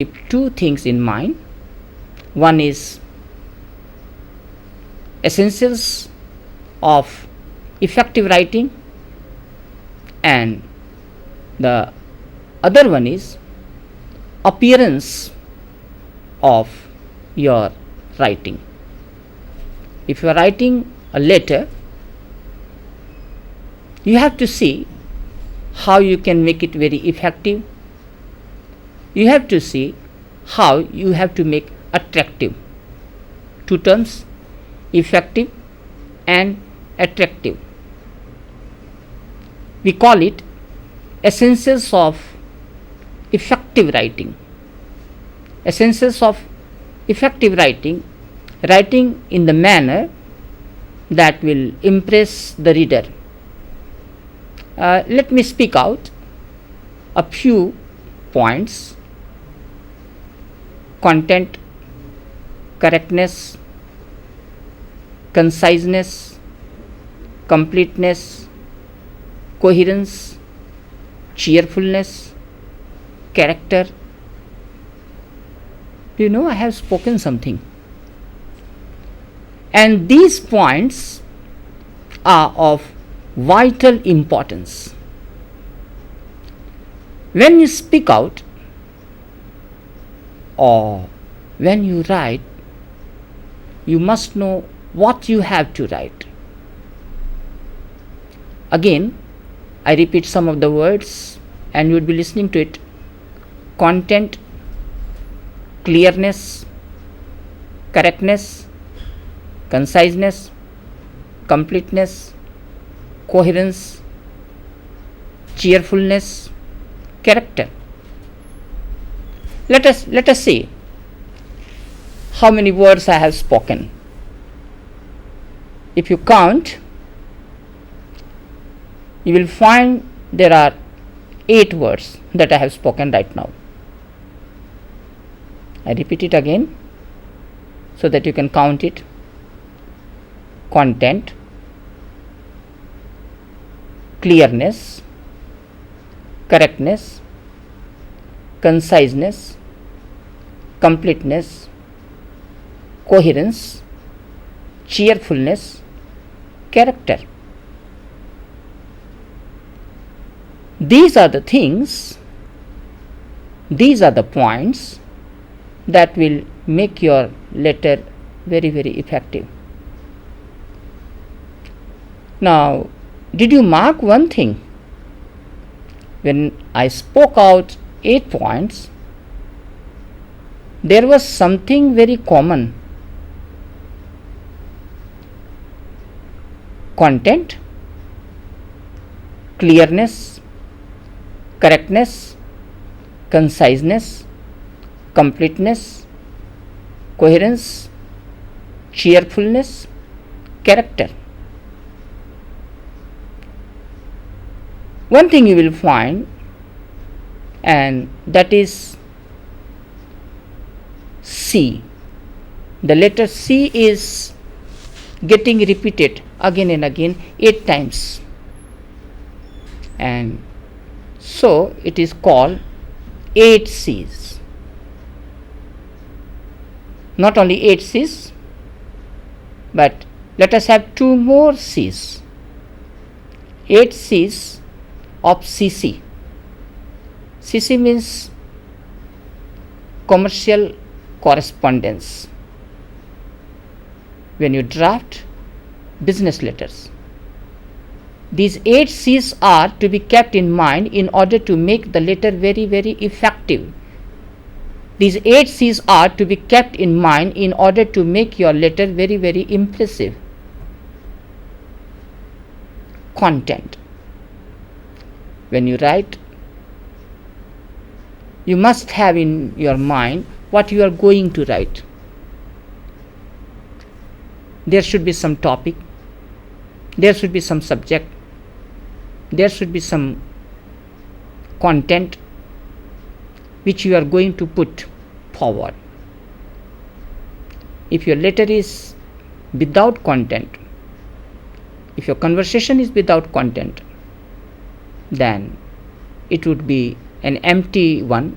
keep two things in mind. One is essentials of effective writing, and the other one is appearance of your writing. If you are writing a letter, you have to see how you can make it very effective. You have to see how you have to make attractive. Two terms, effective and attractive. We call it essentials of effective writing. Essentials of effective writing, writing in the manner that will impress the reader. Let me speak out a few points. Content, correctness, conciseness, completeness, coherence, cheerfulness, character. Do you know I have spoken something? And these points are of vital importance. When you speak out or when you write, you must know what you have to write. Again, I repeat some of the words and you would be listening to it. Content, clearness, correctness, conciseness, completeness, coherence, cheerfulness, character. Let us see how many words I have spoken. If you count, you will find there are 8 words that I have spoken right now. I repeat it again so that you can count it. Content, clearness, correctness, conciseness, completeness, coherence, cheerfulness, character. These are the things, these are the points that will make your letter very, very effective. Now, did you mark one thing? When I spoke out 8 points, there was something very common. Content, clearness, correctness, conciseness, completeness, coherence, cheerfulness, character. One thing you will find, and that is C. The letter C is getting repeated again and again 8 times, and so it is called 8 C's. Not only 8 C's, but let us have 2 more C's. 8 C's of CC. CC means commercial correspondence. When you draft business letters, these 8 C's are to be kept in mind in order to make the letter very, very effective. These 8 C's are to be kept in mind in order to make your letter very, very impressive. Content. When you write, you must have in your mind what you are going to write. There should be some topic, there should be some subject, there should be some content which you are going to put forward. If your letter is without content, if your conversation is without content, then it would be an empty one,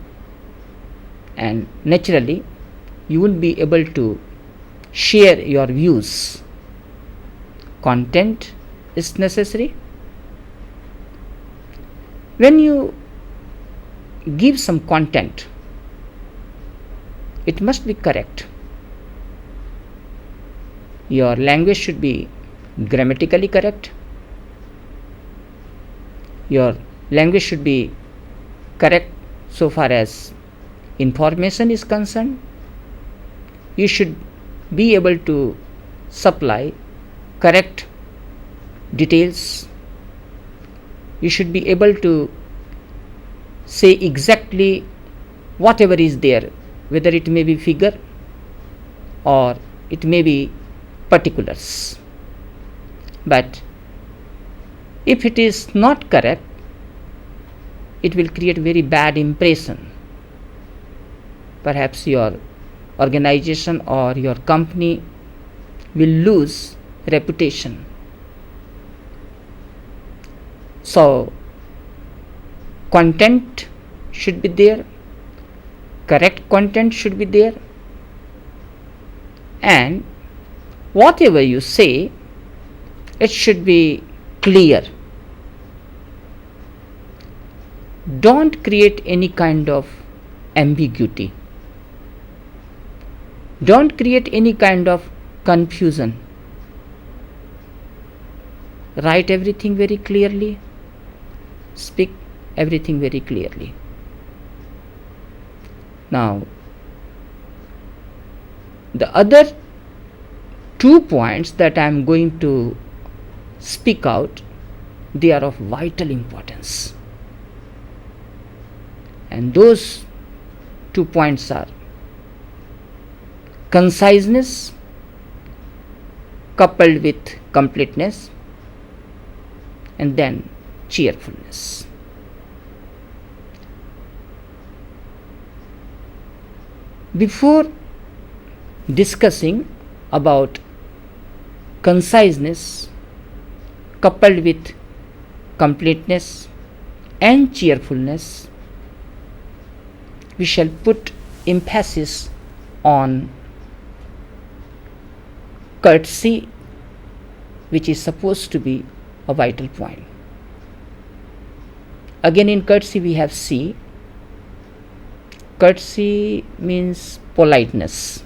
and naturally you won't be able to share your views. Content is necessary. When you give some content, it must be correct. Your language should be grammatically correct. Your language should be correct so far as information is concerned. You should be able to supply correct details. You should be able to say exactly whatever is there, whether it may be figure or it may be particulars. But if it is not correct, it will create very bad impression. Perhaps your organization or your company will lose reputation. So content should be there, correct content should be there, and whatever you say, it should be clear. Don't create any kind of ambiguity. Don't create any kind of confusion. Write everything very clearly. Speak everything very clearly. Now, the other 2 points that I am going to speak out, they are of vital importance. And those 2 points are conciseness coupled with completeness, and then cheerfulness. Before discussing about conciseness coupled with completeness and cheerfulness, we shall put emphasis on courtesy, which is supposed to be a vital point. Again, in courtesy we have C. Courtesy means politeness.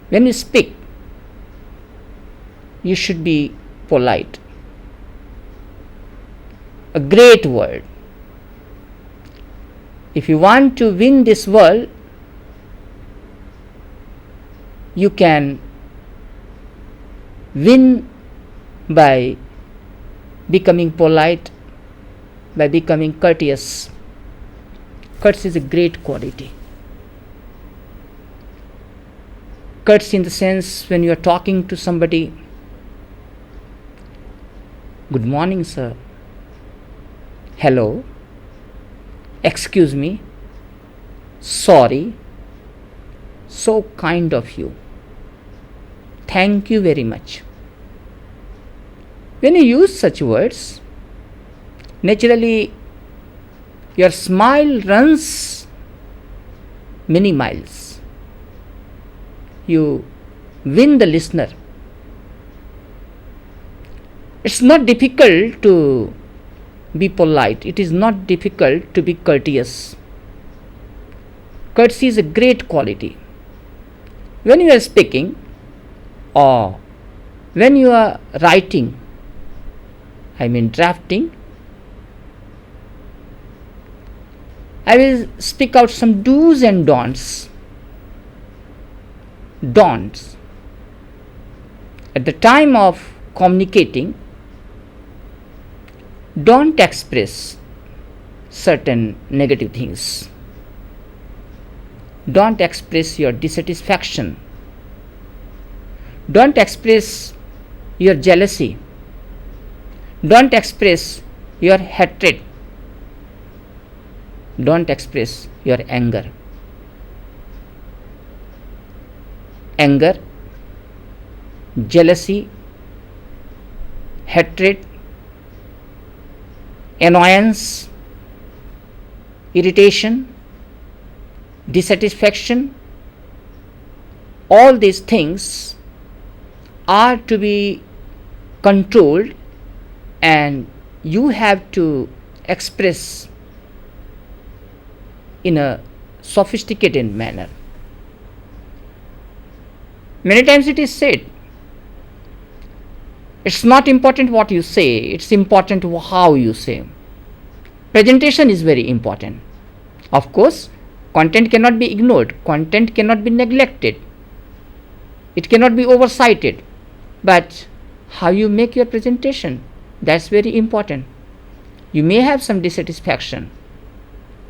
When you speak, you should be polite. A great word. If you want to win this world, you can win by becoming polite, by becoming courteous. Courtesy is a great quality. Courtesy in the sense when you are talking to somebody, good morning sir, hello, excuse me, sorry, so kind of you, thank you very much. When you use such words, naturally your smile runs many miles. You win the listener. It's not difficult to be polite. It is not difficult to be courteous. Courtesy is a great quality. When you are speaking or when you are writing, drafting, I will speak out some do's and don'ts. Don'ts. At the time of communicating, don't express certain negative things. Don't express your dissatisfaction. Don't express your jealousy. Don't express your hatred. Don't express your anger. Anger, jealousy, hatred, annoyance, irritation, dissatisfaction, all these things are to be controlled, and you have to express in a sophisticated manner. Many times it is said, it's not important what you say, it's important how you say. Presentation is very important. Of course, content cannot be ignored, content cannot be neglected, it cannot be oversighted, but how you make your presentation, that's very important. You may have some dissatisfaction,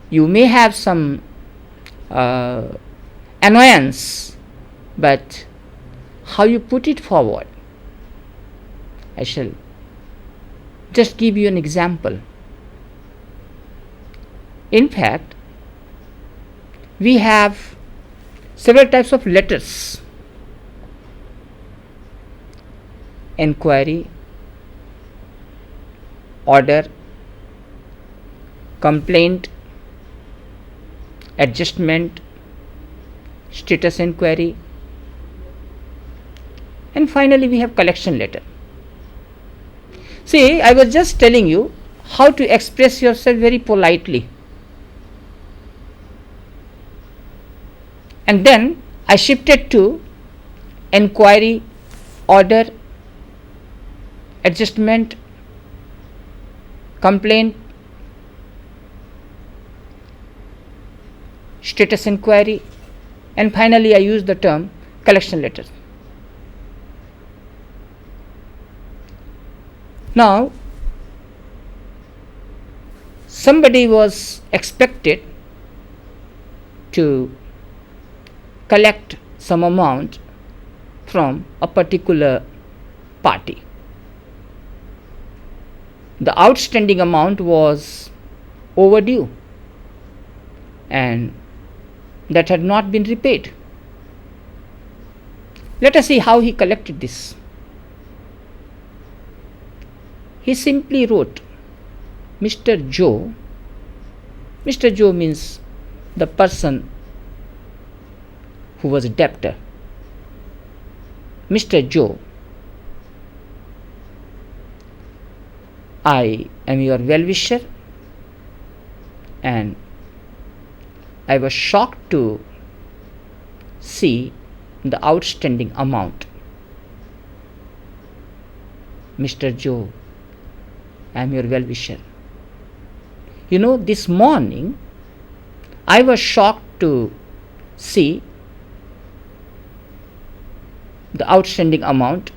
you may have some annoyance, but how you put it forward. I shall just give you an example. In fact, we have several types of letters: inquiry, order, complaint, adjustment, status inquiry, and finally we have collection letter. See, I was just telling you how to express yourself very politely, and then I shifted to inquiry, order, adjustment, complaint, status inquiry, and finally I used the term collection letter. Now, somebody was expected to collect some amount from a particular party. The outstanding amount was overdue and that had not been repaid. Let us see how he collected this. He simply wrote Mr. Joe. Mr. Joe means the person who was a debtor. Mr. Joe, I am your well-wisher, and I was shocked to see the outstanding amount. Mr. Joe, I am your well-wisher. You know, this morning I was shocked to see the outstanding amount.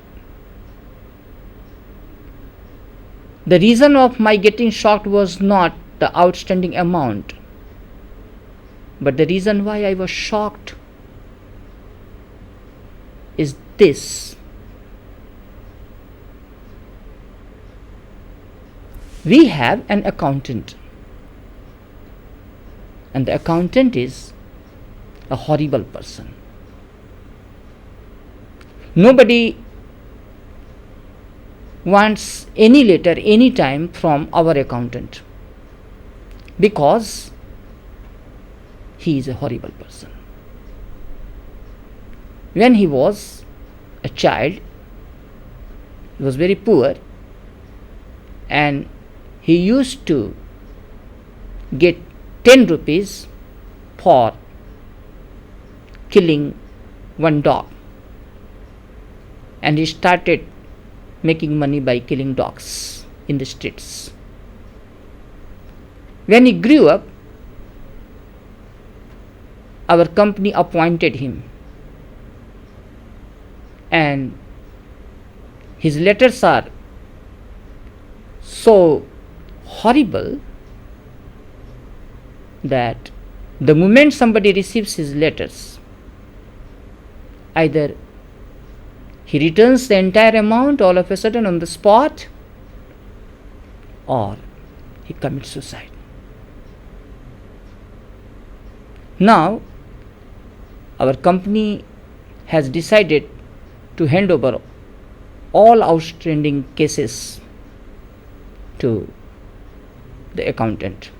The reason of my getting shocked was not the outstanding amount, but the reason why I was shocked is this. We have an accountant, and the accountant is a horrible person. Nobody wants any letter any time from our accountant because he is a horrible person. When he was a child, he was very poor, and he used to get 10 rupees for killing one dog, and he started making money by killing dogs in the streets. When he grew up, our company appointed him, and his letters are so horrible that the moment somebody receives his letters, either he returns the entire amount all of a sudden on the spot, or he commits suicide. Now, our company has decided to hand over all outstanding cases to the accountant.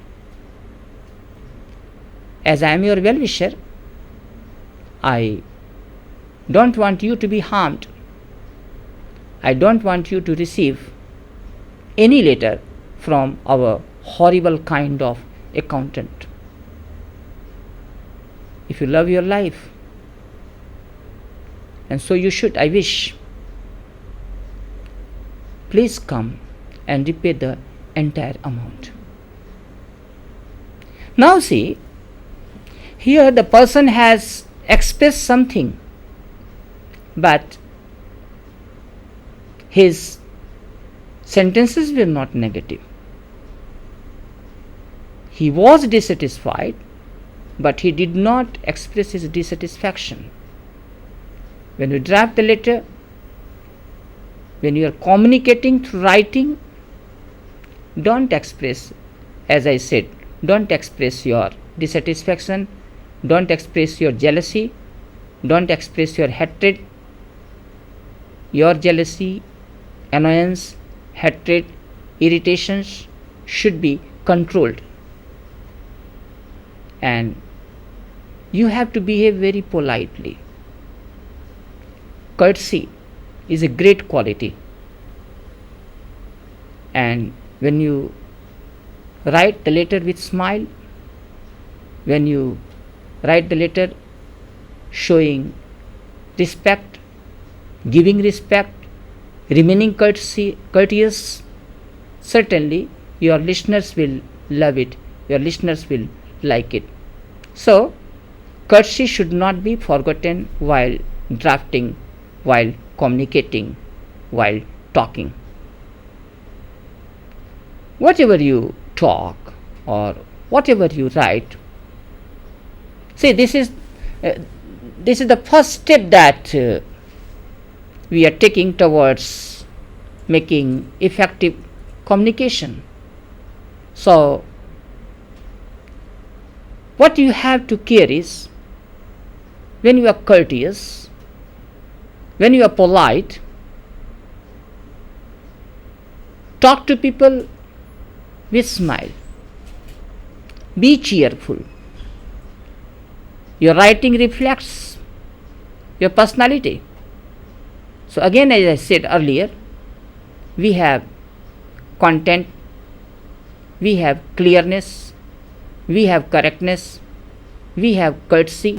as I am your well-wisher, I don't want you to be harmed. I don't want you to receive any letter from our horrible kind of accountant. If you love your life, and so you should, I wish, please come and repay the entire amount. Now see, here the person has expressed something, but his sentences were not negative. He was dissatisfied, but he did not express his dissatisfaction. When you draft the letter, when you are communicating through writing, don't express, as I said, don't express your dissatisfaction, don't express your jealousy, don't express your hatred. Your jealousy, annoyance, hatred, irritations should be controlled, and you have to behave very politely. Courtesy is a great quality, and when you write the letter with smile, when you write the letter showing respect, giving respect, remaining courteous, certainly your listeners will love it, your listeners will like it. So, courtesy should not be forgotten while drafting, while communicating, while talking. Whatever you talk or whatever you write, see, this is the first step that we are taking towards making effective communication. So, what you have to care is, when you are courteous, when you are polite, talk to people with smile. Be cheerful. Your writing reflects your personality. So again, as I said earlier, we have content, we have clearness, we have correctness, we have courtesy,